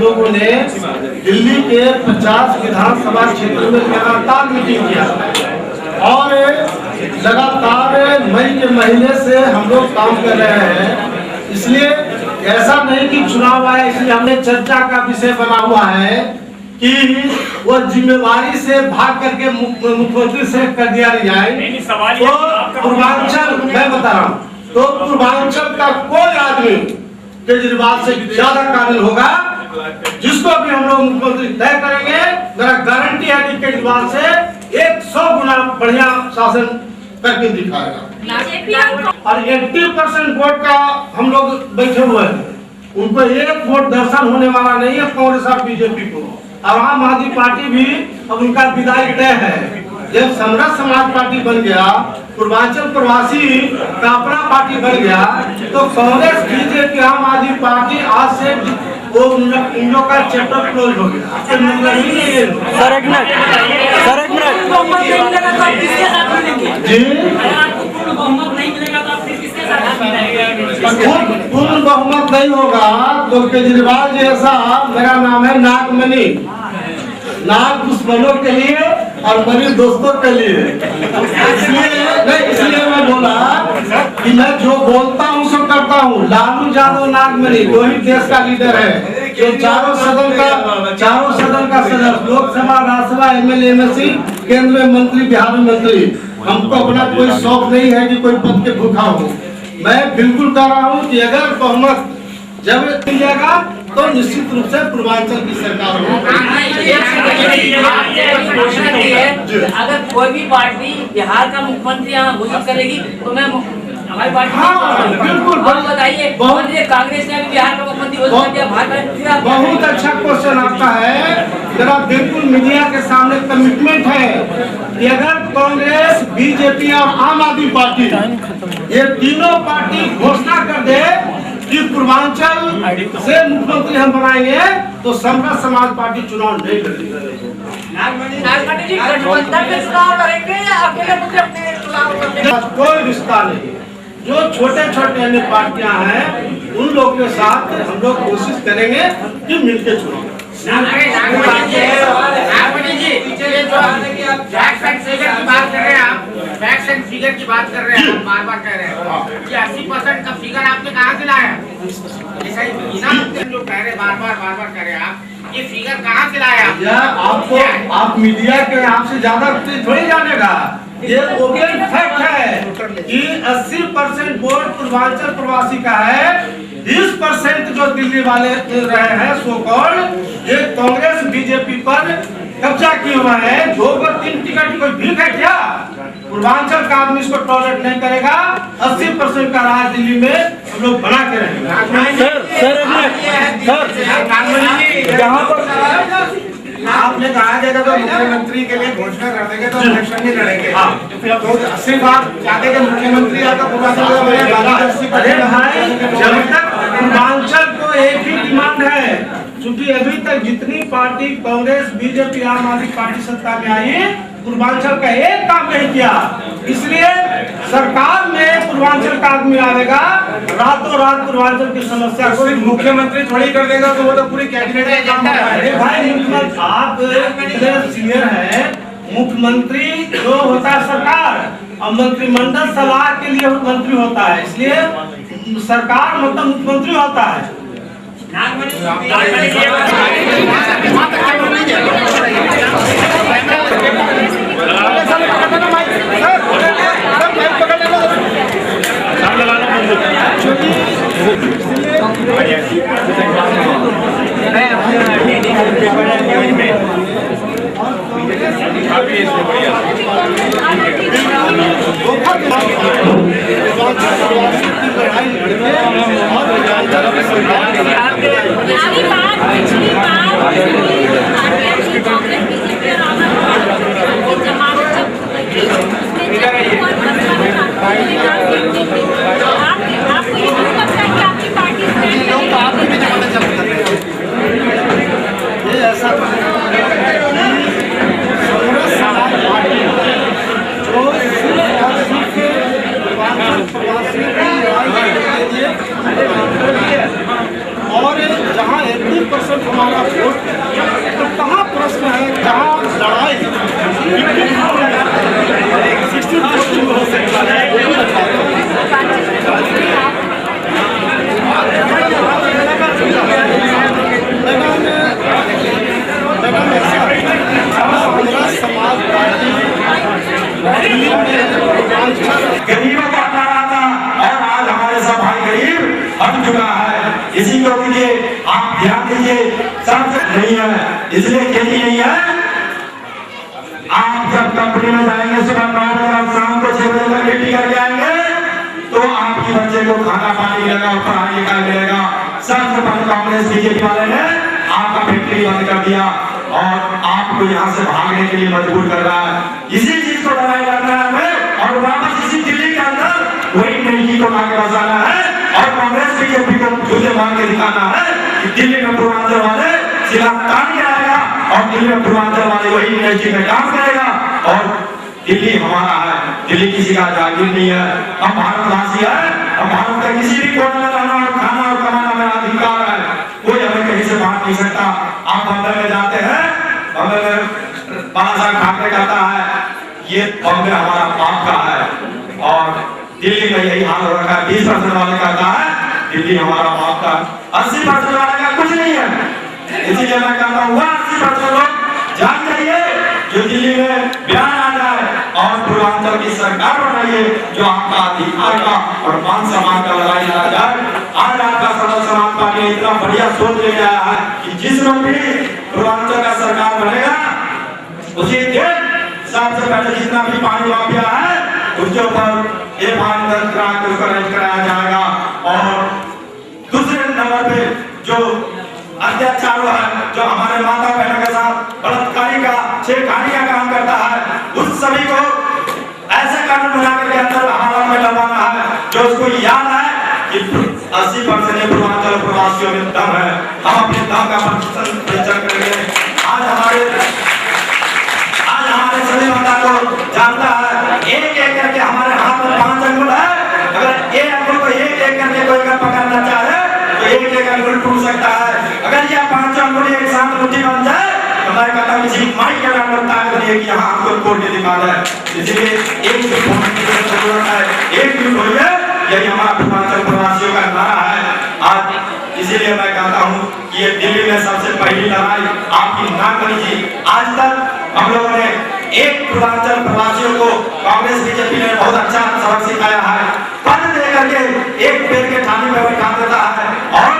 लोगों ने दिल्ली के 50 विधानसभा क्षेत्र में लगातार मीटिंग किया और लगातार मई के महीने से हम लोग काम कर रहे हैं। इसलिए ऐसा नहीं कि चुनाव आया इसलिए हमने चर्चा का विषय बना हुआ है कि वो जिम्मेवारी से भाग करके मुख्यमंत्री से कर दिया जाए। तो पूर्वांचल मैं बता रहा हूँ, तो पूर्वांचल का कोई आदमी केजरीवाल से ज्यादा काबिल होगा, जिसको भी हम लोग मुख्यमंत्री तय करेंगे। मेरा गारंटी है कि केजरीवाल से 100 गुना बढ़िया शासन करके दिखाएगा। और 80% वोट का हम लोग बैठे हुए हैं, उनको एक वोट दर्शन होने वाला नहीं है कांग्रेस और बीजेपी को। और आम आदमी पार्टी भी अब उनका विदाई तय है। जब समरस समाज पार्टी बन गया, पूर्वांचल प्रवासी का अपना पार्टी बन गया, तो कांग्रेस बीजेपी आम आदमी पार्टी आज से वो उन लोगों का चैप्टर क्लोज हो गया। सर एक मिनट जी, पूर्ण बहुमत नहीं होगा तो केजरीवाल जैसा, मेरा नाम है नागमणि, नाग दुश्मनों के लिए और मेरे दोस्तों के लिए। इसलिए मैं बोला कि मैं जो बोलता हूँ सो करता हूँ। लालू यादव नागमणि वही देश का लीडर है, जो चारों सदन का सदस्य, लोकसभा, राज्यसभा, एमएलए, एमएलसी, केंद्र में मंत्री, बिहार में मंत्री। हमको अपना कोई शौक नहीं है कि कोई पद के भूखा हो। मैं बिल्कुल कह रहा हूँ कि अगर बहुमत जब मिल जाएगा तो निश्चित रूप से पूर्वांचल की सरकार होगी। अगर कोई भी पार्टी बिहार का मुख्यमंत्री यहाँ घोषित करेगी तो मैं हमारी पार्टी बिल्कुल। बताइए, कांग्रेस ने भी बिहार का मुख्यमंत्री घोषित कर दिया। बहुत अच्छा क्वेश्चन आपका है। मेरा बिल्कुल मीडिया के सामने कमिटमेंट है कि अगर कांग्रेस, बीजेपी और आम आदमी पार्टी ये तीनों पार्टी घोषणा कर दे कि पूर्वांचल से मुख्यमंत्री हम बनाएंगे, तो समरस समाज पार्टी चुनाव नहीं लड़ेगी। कोई रिश्ता नहीं। जो छोटे छोटे अन्य पार्टियां हैं उन लोगों के साथ हम लोग कोशिश करेंगे कि मिलकर चुनाव। फिगर की बात कर रहे हैं, आप बार-बार कह रहे हैं कि 80% का फिगर आपने कहाँ से लाया? ऐसा ही जो कह रहे बार-बार कह रहे हैं आप, ये फिगर कहाँ से लाया? आपको आप मीडिया के आपसे ज्यादा थोड़ी जानेगा। ये ओपन फैक्ट है कि 80% वोट पूर्वांचल प्रवासी का है। 20% जो दिल्ली वाले रहे हैं सो कॉल्ड, ये कांग्रेस बीजेपी पर कब्जा किए हुआ है। 2 पर 3 टिकट कोई भीख है क्या? पूर्वांचल का आदमी इसको टॉलरेट नहीं करेगा। 80% का राज दिल्ली में हम लोग बना के रहेंगे। यहाँ पर आपने कहा जाएगा तो मुख्यमंत्री के लिए घोषणा कर देंगे तो इलेक्शन नहीं लड़ेंगे। तो 80 बार चाहते कि मुख्यमंत्री आता जब तक पूर्वांचल को एक ही डिमांड है, क्योंकि अभी तक जितनी पार्टी कांग्रेस, बीजेपी, आम आदमी पार्टी सत्ता में आई, पूर्वांचल का एक काम नहीं किया। इसलिए सरकार में पूर्वांचल का आदमी आएगा, रातों रात पूर्वांचल की समस्या को मुख्यमंत्री थोड़ी कर देगा, तो वो तो पूरी कैबिनेट का काम है। भाई मुख्यमंत्री आप सीनियर है, मुख्यमंत्री जो होता है सरकार और मंत्रिमंडल सलाह के लिए मंत्री होता है। इसलिए सरकार मतलब मुख्यमंत्री होता है। आपको ये नहीं लगता है कि आपकी पार्टी हमारा वोट तो कहाँ प्रश्न है, कहाँ लड़ाई है? 16 हो सकता है। समाज पार्टी गरीबों को हटा रहा था और आज हमारे सब भाई गरीब हट चुका है। इसी को लिए आप ध्यान दीजिए, सब नहीं है इसलिए खेती नहीं है। आप जब कंपनी में जाएंगे सुबह 9 बजे और शाम को 6 बजे तक ड्यूटी करके आएंगे तो आपके बच्चे को खाना पानी मिलेगा और पढ़ाई लिखाई मिलेगा। सबसे पहले कांग्रेस बीजेपी वाले ने आपका फैक्ट्री बंद कर दिया और आपको यहाँ से भागने के लिए मजबूर कर रहा है। इसी चीज को लड़ाई लड़ना है हमें और वापस इसी दिल्ली के अंदर वही नई को लाके बसाना है और कांग्रेस बीजेपी को झूठे मार के दिखाना है कि दिल्ली में पूर्वांचल वाले सिला काट के आएगा और दिल्ली में पूर्वांचल वाले वही नई में काम करेगा और दिल्ली हमारा है, दिल्ली किसी का जागीर नहीं है। हम भारतवासी है, हम भारत का किसी भी कोने में रहना और खाना और कमाना मेरा अधिकार है, कोई हमें कहीं से बांट नहीं सकता। आप बॉम्बे में जाते हैं, बॉम्बे में बाला साहब ठाकरे कहता है ये बॉम्बे हमारा बाप का है और दिल्ली में यही हाल हो रखा है। 20% वाले कहता है दिल्ली हमारा बाप का, 80% वाले का कुछ नहीं है। इसीलिए मैं कहता हूँ 80% लोग जान जाइए जो दिल्ली में बयान आ जाए और पूर्वांचल की सरकार बनाइए जो आपका अधिकार का और मान सम्मान का लड़ाई लड़ा जाए। आज आपका समाज पार्टी ने इतना बढ़िया सोच ले आया है कि जिसमें भी पूर्वांचल का सरकार बनेगा उसी दिन सबसे पहले जितना भी पानी माफिया है उसके ऊपर एफआईआर दर्ज करा के उसको अरेस्ट कराया जाएगा और दूसरे नंबर पे जो अत्याचार है, जो हमारे माता बहनों के साथ बलात्कारी का छेड़खानी का काम करता है, उस सभी को ऐसे कानून बना करके अंदर हमारा में लगाना है जो उसको याद है कि 80% पूर्वांचल प्रवासियों में दम है। हम अपने दम का परिचय करेंगे। आज हमारे सभी माता को जानता है एक एक करके हमारे हाथ में 5 अंगुल है। अगर एक अंगुल को एक एक करके कोई अगर पकड़ना चाहे तो एक एक अंगुल टूट सकता है। अगर यह 5 अंगुल एक साथ मुट्ठी बन जाए तो मैं कहता हूँ किसी माइक के अंदर ताकत नहीं है कि यहाँ आपको कोर्ट के दिमाग है। इसलिए एकजुट होने की जरूरत है, एकजुट होइए, यही हमारा पूर्वांचल प्रवासियों का नारा है आज। इसीलिए मैं कहता हूँ कि ये दिल्ली में सबसे पहली लड़ाई आपकी ना करी थी। आज तक हम लोगों ने एक पूर्वांचल प्रवासियों को कांग्रेस बीजेपी ने बहुत अच्छा सबक सिखाया है। पद दे करके एक पेड़ के ठानी में बैठा देता है और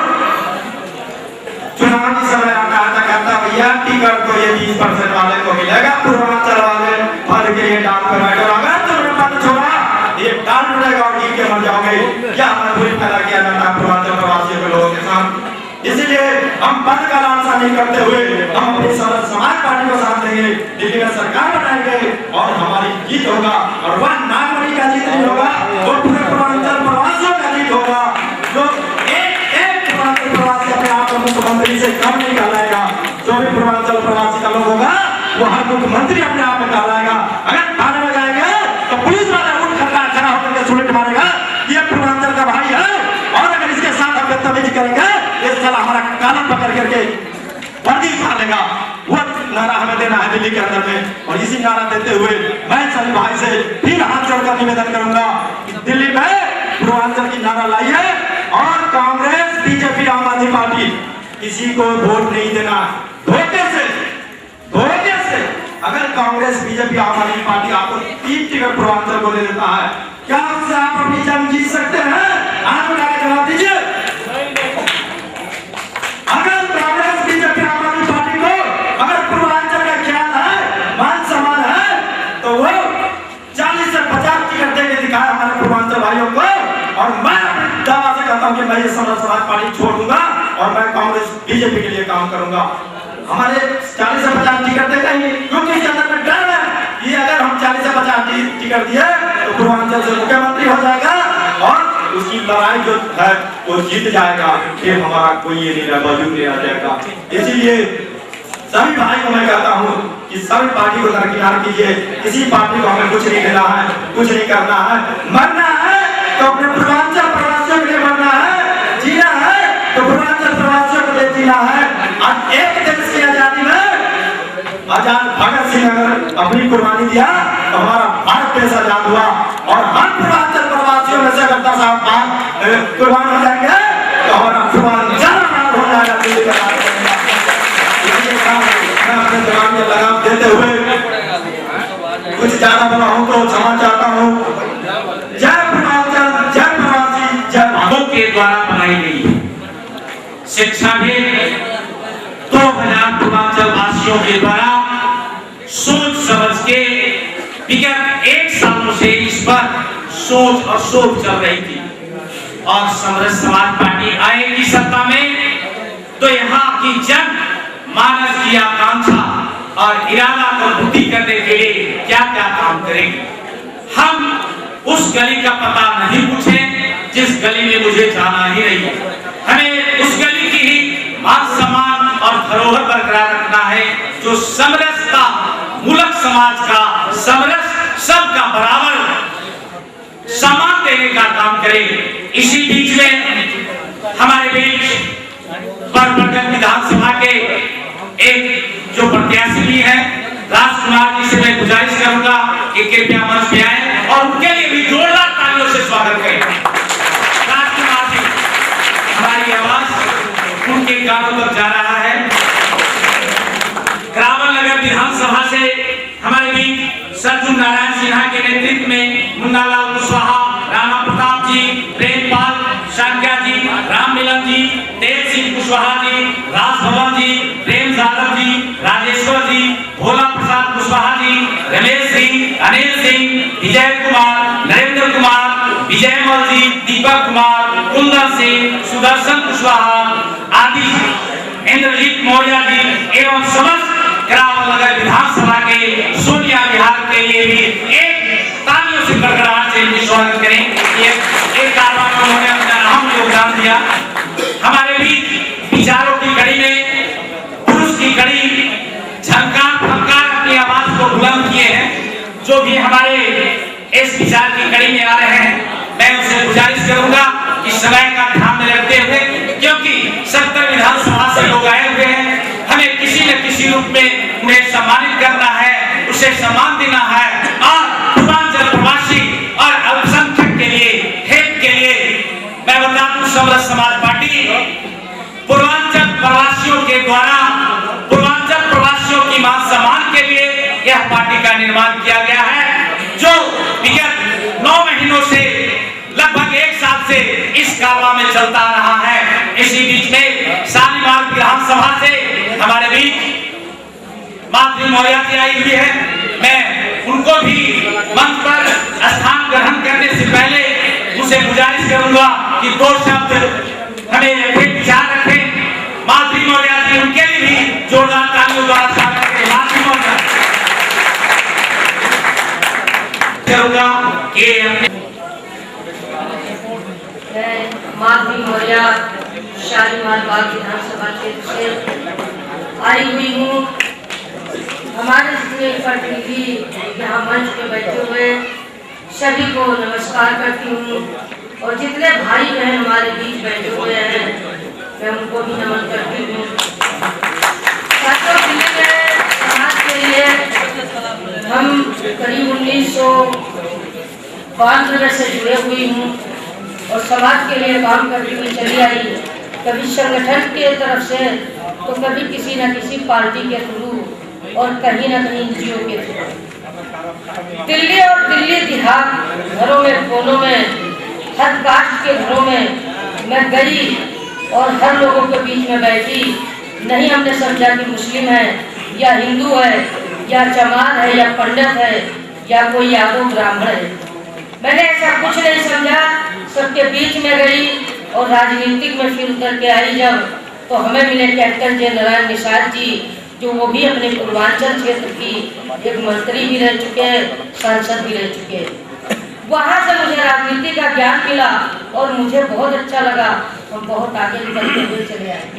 चुनाव की समय आता है कहता भैया टिकट तो ये 20% वाले को मिलेगा, पूर्वांचल वाले पद के लिए डाल कर बैठे रहोगे, तुमने पद छोड़ा ये डाल मिलेगा और गिर के मर जाओगे। क्या मजबूरी पैदा किया जाता है पूर्वांचल प्रवासियों के लोगों के साथ। इसलिए हम पद का लालसा नहीं करते हुए हम अपनी समाज पार्टी को साथ देंगे, दिल्ली में सरकार बनाएंगे और हमारी जीत होगा और वह नागमणि का जीत नहीं होगा, वो पूरे पूर्वांचल प्रवासियों का जीत होगा। जो एक पूर्वांचल प्रवासी अपने आप को मुख्यमंत्री से कम नहीं कहलाएगा, जो भी पूर्वांचल प्रवासी का लोग होगा वो हर मुख्यमंत्री अपने आप में कहलाएगा। अगर थाने में जाएंगे तो पुलिस वाला उठ खड़ा होकर के सुलेट मारेगा ये पूर्वांचल का भाई है और अगर इसके साथ हम बदतमीजी करेंगे इस साल हमारा कानून पकड़ करके वर्दी उठा लेगा। वो नारा हमें देना है दिल्ली के अंदर में और इसी नारा देते हुए मैं सभी भाई से फिर हाथ जोड़कर निवेदन करूंगा दिल्ली में पूर्वांचल की नारा लाइए और कांग्रेस बीजेपी आम आदमी पार्टी किसी को वोट नहीं देना। धोखे से अगर कांग्रेस बीजेपी आम आदमी पार्टी आपको 3 टिकट पूर्वांचल को दे देता है क्या उससे आप अपनी जंग जीत सकते हैं? हाथ उठा के जवाब दीजिए। अगर कांग्रेस बीजेपी आम आदमी पार्टी को अगर पूर्वांचल का ख्याल है, मान सम्मान है तो वो 40 से 50 टिकट देके दिखाए हमारे पूर्वांचल भाइयों को और मैं अपने दावा से कहता हूँ कि मैं ये समाज पार्टी छोड़ दूंगा और मैं कांग्रेस बीजेपी के लिए काम करूंगा। हमारे 40 से 50 टिकट देगा ही क्योंकि इस अंदर में डर है कि अगर हम 40 से 50 टिकट दिए तो पूर्वांचल से मुख्यमंत्री हो जाएगा और उसकी लड़ाई जो है वो जीत जाएगा, फिर हमारा कोई ये नहीं वजूद नहीं आ जाएगा। इसीलिए सभी भाई को मैं कहता हूँ कि सभी पार्टी को दरकिनार कीजिए, किसी पार्टी को हमें कुछ नहीं देना है, कुछ नहीं करना है। मरना है तो अपने पूर्वांचल प्रवासियों के लिए मरना है, जीना है तो पूर्वांचल प्रवासियों के लिए जीना है। आजाद भगत सिंह अगर अपनी कुर्बानी दिया तो हमारा भारत देश आजाद हुआ। और हम पूर्वांचल प्रवासियों में से अगर 10 आप कुर्बान हो जाएंगे तो हमारा पूर्वांचल आजाद हो जाएगा। दिल्ली का राज करेगा। मैं अपने जवाब में लगाम देते हुए कुछ ज्यादा बड़ा हूँ तो क्षमा चाहता हूँ। जय पूर्वांचल, जय प्रवासी, जय भारत के द्वारा बनाई गई शिक्षा भी 2000 पूर्वांचल वासियों के द्वारा सोच समझ के विगत 1 सालों से इस पर सोच और सोच चल रही थी। और समरस समाज पार्टी आएगी सत्ता में तो यहाँ की जन मानस की आकांक्षा और इरादा को पूरी करने के लिए क्या क्या काम करेगी। हम उस गली का पता नहीं पूछे जिस गली में मुझे जाना ही नहीं है। हमें उस गली की ही मान सम्मान और धरोहर बरकरार रखना है जो समरसता मूलक समाज का समरस सबका बराबर सम्मान देने का काम करे। इसी बीच में हमारे बीच बरबरगढ़ विधानसभा के एक जो प्रत्याशी भी है राजकुमार जी से मैं गुजारिश करूंगा कि कृपया मंच पे आए और उनके लिए भी जोरदार तालियों से स्वागत करें। राजकुमार जी, हमारी आवाज उनके कानों तक जा रहा है। रावल नगर विधानसभा से हमारे बीच सरजुन नारायण सिन्हा के नेतृत्व में मुन्नालाल कुशवाहा, राणा प्रताप जी, प्रेमपाल शाक्या जी, राम मिलन जी, तेज सिंह कुशवाहा जी, राजभवन जी, प्रेम यादव जी, राजेश्वर जी, भोला प्रसाद कुशवाहा जी, रमेश सिंह, अनिल सिंह, विजय कुमार, नरेंद्र कुमार, विजय मल जी, दीपक कुमार, कुंदन सिंह, सुदर्शन कुशवाहा आदि, इंद्रजीत मौर्य जी एवं समस्त रावल नगर विधानसभा के सोनिया विहार के लिए भी एक तालियों से गड़गड़ाहट से इनकी स्वागत करें। एक कारवां में उन्होंने अपना अहम योगदान दिया। हमारे भी विचारों की कड़ी में पुरुष की कड़ी झंकार फंकार अपनी आवाज को बुलंद किए हैं। जो भी हमारे इस विचार की कड़ी में आ रहे हैं मैं उनसे गुजारिश करूंगा कि समय का ध्यान में रखते हुए, क्योंकि 70 विधानसभा से लोग आए हुए हैं, हमें किसी न किसी रूप में उन्हें सम्मानित करना है, उसे सम्मान देना है। और पूर्वांचल प्रवासी और अल्पसंख्यक के लिए हेत के लिए मैं बता दूं समरस समाज पार्टी पूर्वांचल प्रवासियों के द्वारा पूर्वांचल प्रवासियों की मान सम्मान के लिए यह पार्टी का निर्माण किया गया है, जो विगत 9 महीनों से लगभग 1 साल से इस कारवां में चलता रहा है। इसी बीच में शालीमार विधानसभा से हमारे बीच मातृ मौर्य जी आई हुई है। मैं उनको भी मंच पर स्थान ग्रहण करने से पहले उनसे गुजारिश करूंगा कि 2 शब्द हमें एक विचार रखें। मातृ मौर्य जी, उनके लिए भी जोरदार तालियों द्वारा स्वागत करें। मातृ मौर्य करूंगा कि माधवी मौर्य शालीमार बाग विधानसभा क्षेत्र से आई हुई हूँ। हमारे जितने प्रतिनिधि यहाँ मंच पे बैठे हुए सभी को नमस्कार करती हूँ और जितने भाई बहन हमारे बीच बैठे हुए हैं मैं उनको भी नमन करती हूँ। साथियों, दिल्ली में समाज के लिए हम करीब 1992 से जुड़े हुई हूँ और समाज के लिए काम करती हुई चली आई, कभी संगठन के तरफ से तो कभी किसी न किसी पार्टी के थ्रू और कहीं न कहीं NGO के थ्रू। दिल्ली और दिल्ली देहात घरों में, कोनों में, हर कास्ट के घरों में मैं गई और हर लोगों के बीच में बैठी। नहीं हमने समझा कि मुस्लिम है या हिंदू है या चमार है या पंडित है या कोई यादव ब्राह्मण है, मैंने ऐसा कुछ नहीं समझा। सबके बीच में गई और राजनीतिक में फिर उतर के आई जब, तो हमें मिले कैप्टन जे नारायण निषाद जी, जो वो भी अपने पूर्वांचल क्षेत्र की एक मंत्री भी रह चुके हैं, सांसद भी रह चुके हैं। वहाँ से मुझे राजनीति का ज्ञान मिला और मुझे बहुत अच्छा लगा। हम बहुत आगे निकलते हुए चले आए।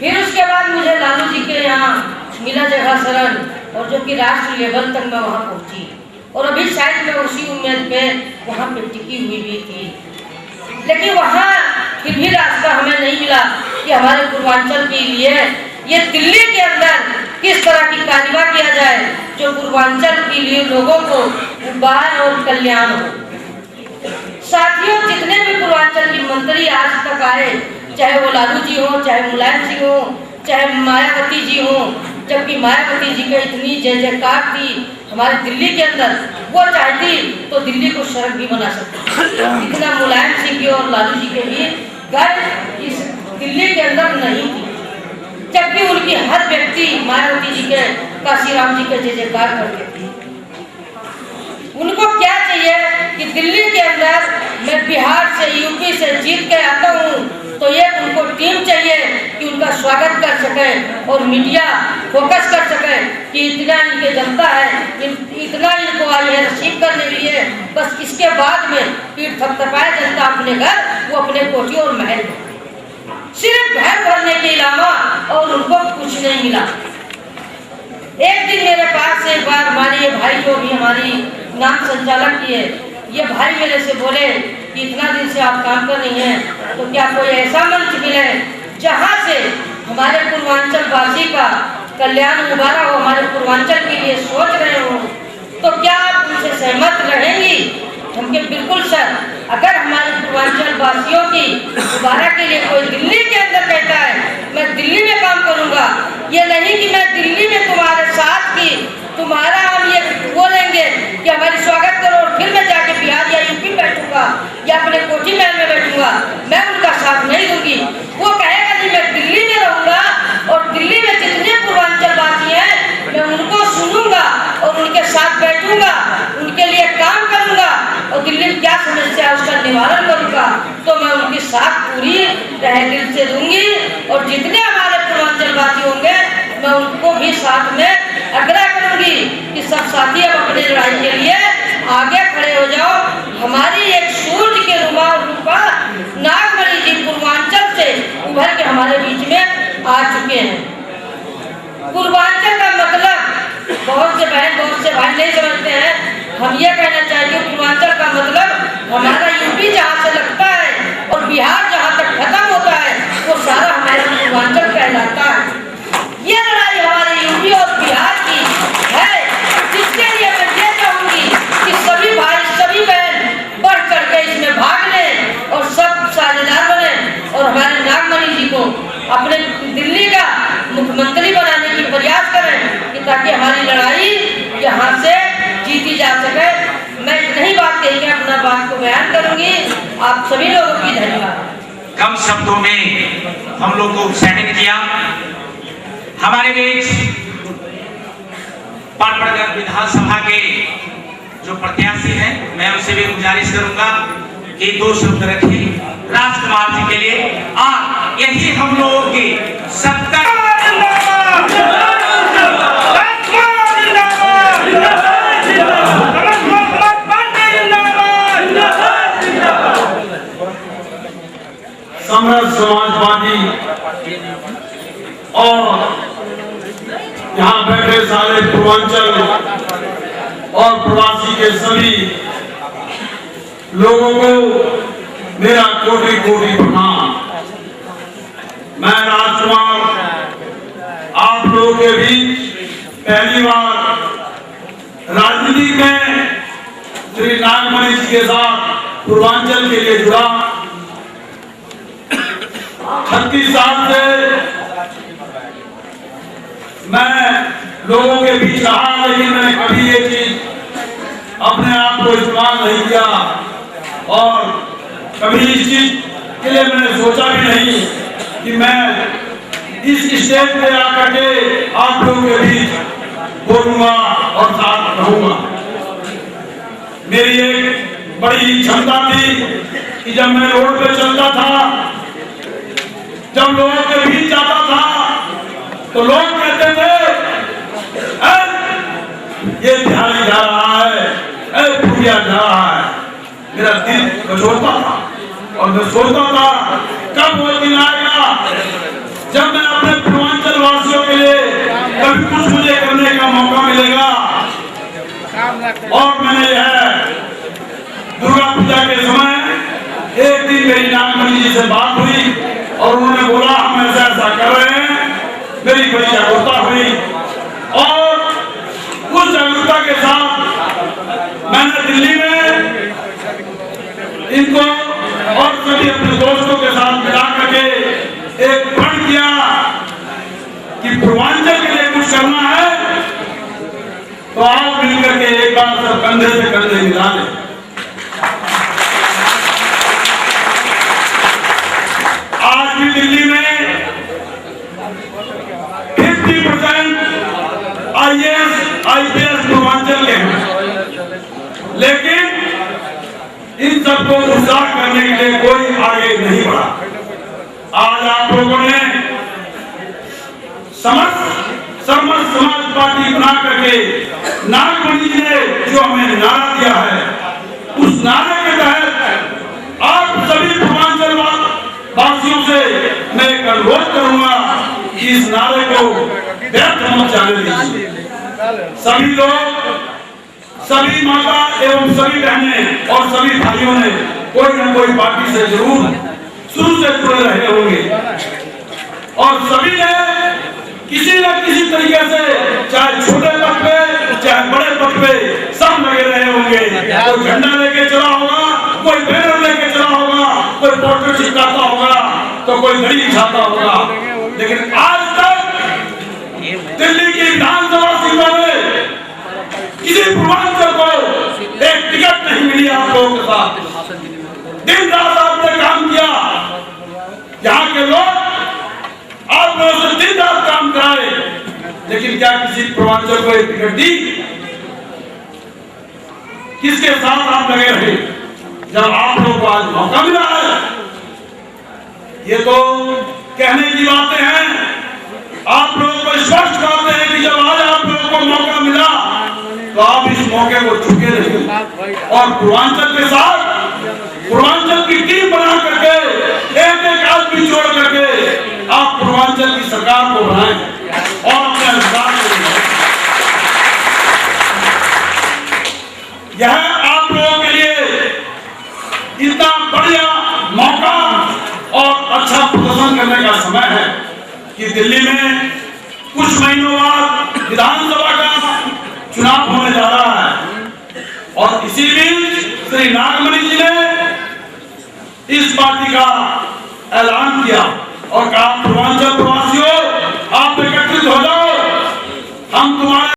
फिर उसके बाद मुझे लालू जी के यहाँ मिला जगह शरण, और जो कि राष्ट्र लेवल तक मैं वहाँ पहुँची और अभी शायद मैं उसी उम्मीद पे वहाँ पे टिकी हुई भी थी। लेकिन वहाँ फिर भी रास्ता हमें नहीं मिला कि हमारे पूर्वांचल के लिए ये दिल्ली के अंदर किस तरह की कार्यवाही किया जाए जो पूर्वांचल के लिए लोगों को उबार और कल्याण हो। साथियों, जितने भी पूर्वांचल के मंत्री आज तक आए, चाहे वो लालू जी हो, चाहे मुलायम सिंह हो, चाहे मायावती जी हो, जबकि मायावती जी का इतनी जय जयकार थी हमारे दिल्ली के अंदर, वो चाहती तो दिल्ली को सड़क भी बना सकती। इतना मुलायम सिंह के और लालू जी के भी घर इस दिल्ली के अंदर नहीं थी, जबकि उनकी हर व्यक्ति मायावती जी के, काशीराम जी के जय जयकार करते थे। उनको क्या चाहिए कि दिल्ली के अंदर मैं बिहार से, यूपी से जीत के आता हूँ तो ये उनको टीम चाहिए कि उनका स्वागत कर सके और मीडिया फोकस कर सके कि इतना इनके जनता है, इतना इनको आई है रिसीव करने के लिए, बस इसके बाद में पीठ थपथपाए जनता अपने घर, वो अपने कोठी और महल, सिर्फ घर भरने के अलावा और उनको कुछ नहीं मिला। एक दिन मेरे पास एक बार हमारे ये भाई जो भी हमारी नाम संचालक की है, ये भाई मेरे से बोले कि इतना दिन से आप काम कर रही हैं, तो क्या कोई ऐसा मंच मिले जहां से हमारे पूर्वांचल वासी का कल्याण मुबारक हो, हमारे पूर्वांचल के लिए सोच रहे हो, तो क्या आप उनसे सहमत रहेंगी? हमके बिल्कुल सर, अगर हमारे पूर्वांचल वासियों की मुबारक के लिए कोई दिल्ली के अंदर कहता है मैं दिल्ली में काम करूंगा, ये नहीं कि मैं दिल्ली में तुम्हारे साथ की तुम्हारा हम ये बोलेंगे कि हमारी स्वागत करो और फिर मैं जाके बिहार या यूपी बैठूंगा या अपने कोठी महल में बैठूंगा, मैं उनका साथ नहीं दूंगी। वो कहेगा नहीं, मैं दिल्ली में रहूंगा और दिल्ली में जितने पूर्वांचल वासी हैं मैं उनको सुनूंगा और उनके साथ बैठूंगा, उनके लिए काम करूंगा और दिल्ली में क्या समस्या है उसका निवारण करूंगा, तो मैं उनकी साथ पूरी तहे दिल से दूंगी। और जितने हमारे पूर्वांचल वासी होंगे मैं उनको भी साथ में आग्रह करूंगी कि सब साथी अब अपने लड़ाई के लिए आगे खड़े हो जाओ। हमारी एक सूर्य के रूपा नागमणि जी पूर्वांचल से उभर के हमारे बीच में आ चुके हैं। पूर्वांचल का मतलब बहुत से बहन, बहुत से भाई नहीं समझते हैं। हम ये कहना चाहते हैं पूर्वांचल का मतलब हमारा यूपी जहाँ से लगता है और बिहार जहाँ तक खत्म होता है वो सारा हमारा पूर्वांचल कहलाता है। ये लड़ाई हमारे यूपी और बिहार की है, जिसके लिए मैं ये चाहूंगी कि सभी भाई, सभी बहन बढ़ चढ़ के इसमें भाग लें और सब साझेदार बने और हमारे नागमणि जी को अपने दिल्ली का मुख्यमंत्री बनाने की प्रयास करें कि ताकि हमारी लड़ाई यहाँ से जीती जा सके। मैं इतनी ही बात कही के अपना बात को बयान करूंगी। आप सभी लोगों की धन्यवाद। कम शब्दों में हम लोग को उत्साहित किया। हमारे बीच पाटपड़गढ़ विधानसभा के जो प्रत्याशी हैं, मैं उनसे भी गुजारिश करूंगा कि 2 शब्द रखें राजकुमार जी के लिए। और यही हम लोगों की 70 समरस समाजवादी और यहाँ बैठे सारे पूर्वांचल और प्रवासी के सभी लोगों को मेरा कोटि कोटि प्रणाम। मैं राजकुमार आप लोगों के बीच पहली बार राजनीति में श्री नागमणि जी के साथ पूर्वांचल के लिए जुड़ा। 36 साल से मैं लोगों के बीच रहा, लेकिन मैंने कभी ये चीज अपने आप को इस्तेमाल नहीं किया और कभी इस चीज के लिए मैंने सोचा भी नहीं कि मैं इस स्टेज पे आकर के आप लोगों के बीच बोलूंगा और साथ रहूंगा। मेरी एक बड़ी क्षमता थी कि जब मैं रोड पे चलता था, जब लोगों के बीच जाता था, तो लोग कहते थे ये बिहारी जा रहा है, पूरिया जा रहा है। मेरा दिल कचोटता था और मैं सोचता था कब वो दिन आएगा जब मैं अपने पूर्वांचल वासियों के लिए कभी कुछ मुझे करने का मौका मिलेगा। और मैंने यह दुर्गा पूजा के समय एक दिन मेरी नागमणि जी से बात हुई और उन्होंने बोला हम ऐसा ऐसा कर रहे हैं। मेरी बड़ी जागरूकता हुई इनको और सभी अपने दोस्तों के साथ मिला करके एक प्रण किया कि पूर्वांचल के लिए कुछ करना है, तो आप मिलकर के एक बार सब कंधे से कंधे मिला लें। आज भी दिल्ली में 50% IAS IPS पूर्वांचल के हैं, लेकिन इन सबको उत्साह करने के लिए कोई आगे नहीं बढ़ा। आज आप लोगों ने समस्त समाज पार्टी बना करके नागमणि जी ने जो हमें नारा दिया है, उस नारे के तहत आप सभी पूर्वांचल वासियों से मैं एक अनुरोध करूंगा कि इस नारे को व्यर्थ मत जाने दीजिए। सभी लोग, सभी माता एवं सभी बहनें और सभी भाइयों ने कोई न कोई पार्टी से जरूर शुरू से जुड़े रहे होंगे और सभी ने किसी न किसी तरीके से, चाहे छोटे पद पे चाहे बड़े पद पे, सब लगे रहे होंगे। कोई झंडा लेके चला होगा, कोई बैनर लेके चला होगा, कोई पोस्टर चिपकाता होगा, तो कोई घड़ी बिछाता होगा, लेकिन आज तक दिल्ली की विधानसभा सीमा में किसी पूर्वांचल को एक टिकट नहीं मिली। आप लोगों के साथ दिन रात आपने काम किया, यहाँ के लोग आप लोगों से दिन रात काम कराए, लेकिन क्या किसी पूर्वांचल को एक टिकट दी? किसके साथ आप लगे रहे जब आप लोगों को आज मौका मिला है? ये तो कहने की बातें हैं, आप लोगों को स्पष्ट बातें हैं कि जब आज आप लोगों को मौका मिला तो आप इस मौके को चुके नहीं और पूर्वांचल के साथ पूर्वांचल की टीम बना करके एक एक आदमी जोड़ करके आप पूर्वांचल की सरकार को बनाएं और अपने अधिकार को बनाएं। यह आप लोगों के लिए इतना बढ़िया मौका और अच्छा प्रदर्शन करने का समय है कि दिल्ली में कुछ महीनों बाद विधानसभा का चुनाव होने जा रहा है और इसी बीच श्री नागमणि जी ने इस पार्टी का ऐलान किया और कहा पूर्वांचल प्रवासियों, आप एकत्रित हो जाओ, हम तुम्हारे